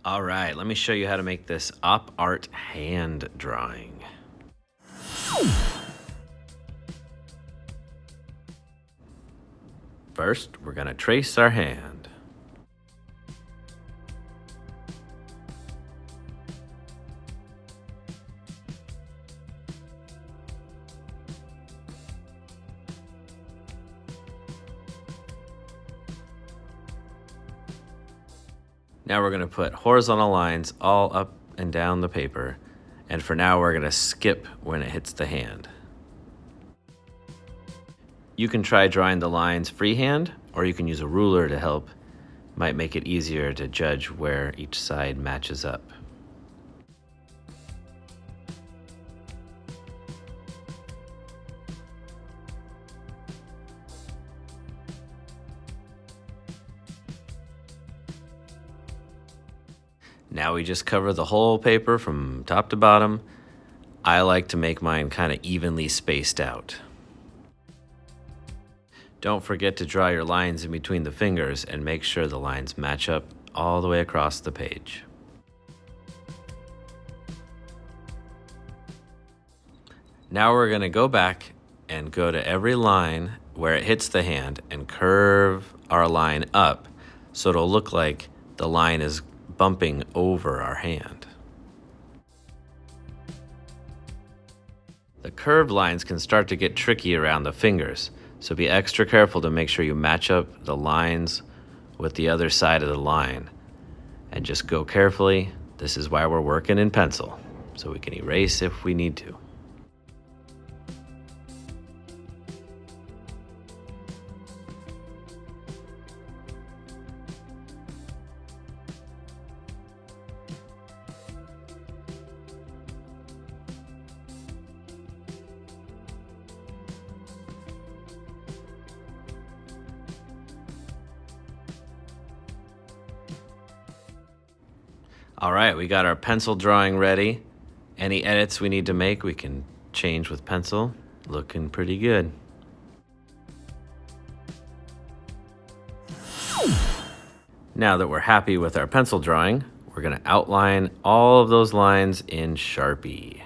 All right, let me show you how to make this op art hand drawing. First, we're going to trace our hand. Now we're going to put horizontal lines all up and down the paper, and for now we're going to skip when it hits the hand. You can try drawing the lines freehand, or you can use a ruler to help. Might make it easier to judge where each side matches up. Now we just cover the whole paper from top to bottom. I like to make mine kind of evenly spaced out. Don't forget to draw your lines in between the fingers and make sure the lines match up all the way across the page. Now we're going to go back and go to every line where it hits the hand and curve our line up so it'll look like the line is bumping over our hand. The curved lines can start to get tricky around the fingers, so be extra careful to make sure you match up the lines with the other side of the line. And just go carefully. This is why we're working in pencil, so we can erase if we need to. All right, we got our pencil drawing ready. Any edits we need to make, we can change with pencil. Looking pretty good. Now that we're happy with our pencil drawing, we're going to outline all of those lines in Sharpie.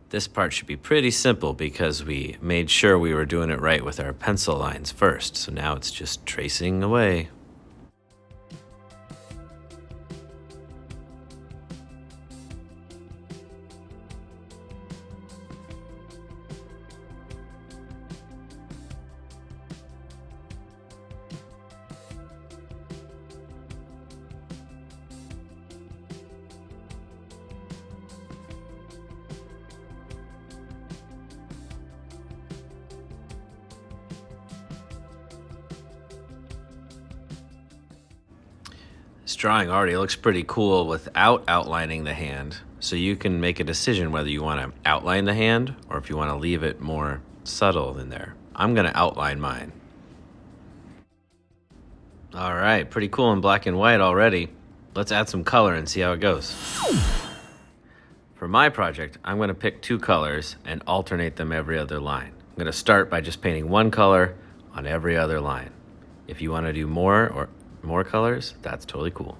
This part should be pretty simple because we made sure we were doing it right with our pencil lines first. So now it's just tracing away. This drawing already looks pretty cool without outlining the hand, so you can make a decision whether you want to outline the hand or if you want to leave it more subtle in there. I'm going to outline mine. All right, pretty cool in black and white already. Let's add some color and see how it goes. For my project, I'm going to pick two colors and alternate them every other line. I'm going to start by just painting one color on every other line. If you want to do more colors, that's totally cool.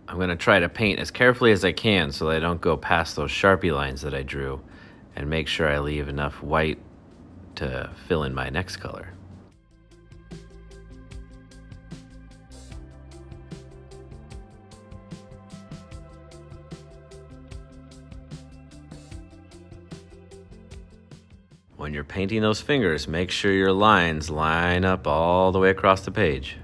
I'm going to try to paint as carefully as I can so that I don't go past those Sharpie lines that I drew, and make sure I leave enough white to fill in my next color. When you're painting those fingers, make sure your lines line up all the way across the page.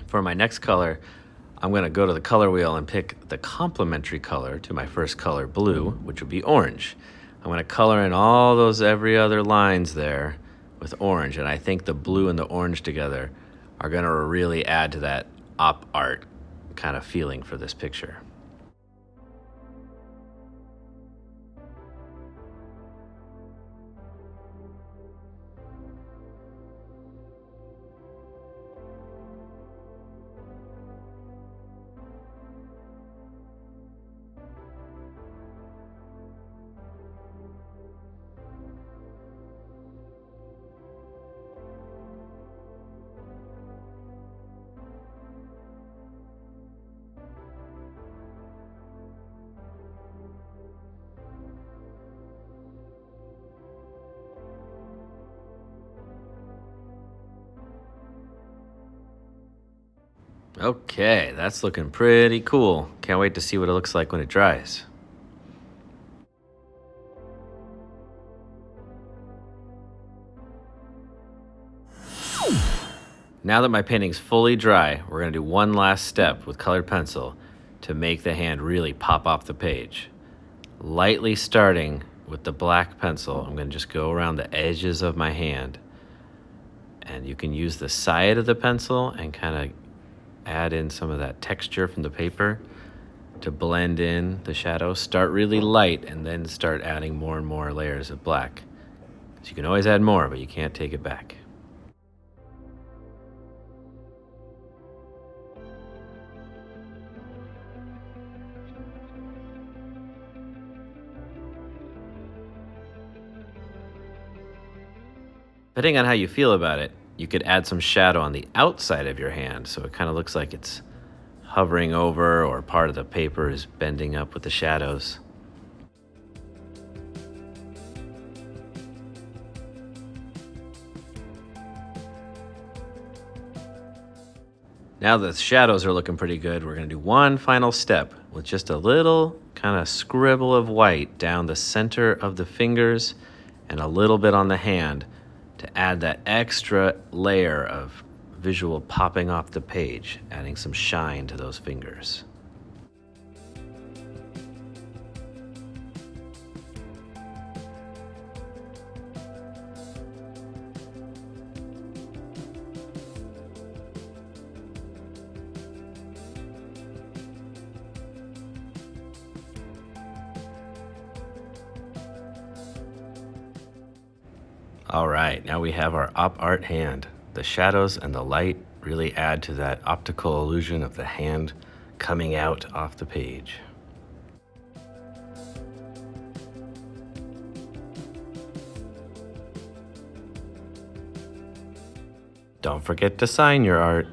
For my next color, I'm going to go to the color wheel and pick the complementary color to my first color, blue, which would be orange. I'm going to color in all those every other lines there with orange, and I think the blue and the orange together are going to really add to that op art kind of feeling for this picture. Okay, that's looking pretty cool. Can't wait to see what it looks like when it dries. Now that my painting's fully dry, we're going to do one last step with colored pencil to make the hand really pop off the page. Lightly starting with the black pencil, I'm going to just go around the edges of my hand. And you can use the side of the pencil and kind of add in some of that texture from the paper to blend in the shadows. Start really light and then start adding more and more layers of black. So you can always add more, but you can't take it back. Depending on how you feel about it, you could add some shadow on the outside of your hand so it kind of looks like it's hovering over or part of the paper is bending up with the shadows. Now that the shadows are looking pretty good, we're going to do one final step with just a little kind of scribble of white down the center of the fingers and a little bit on the hand to add that extra layer of visual popping off the page, adding some shine to those fingers. All right, now we have our op art hand. The shadows and the light really add to that optical illusion of the hand coming out off the page. Don't forget to sign your art.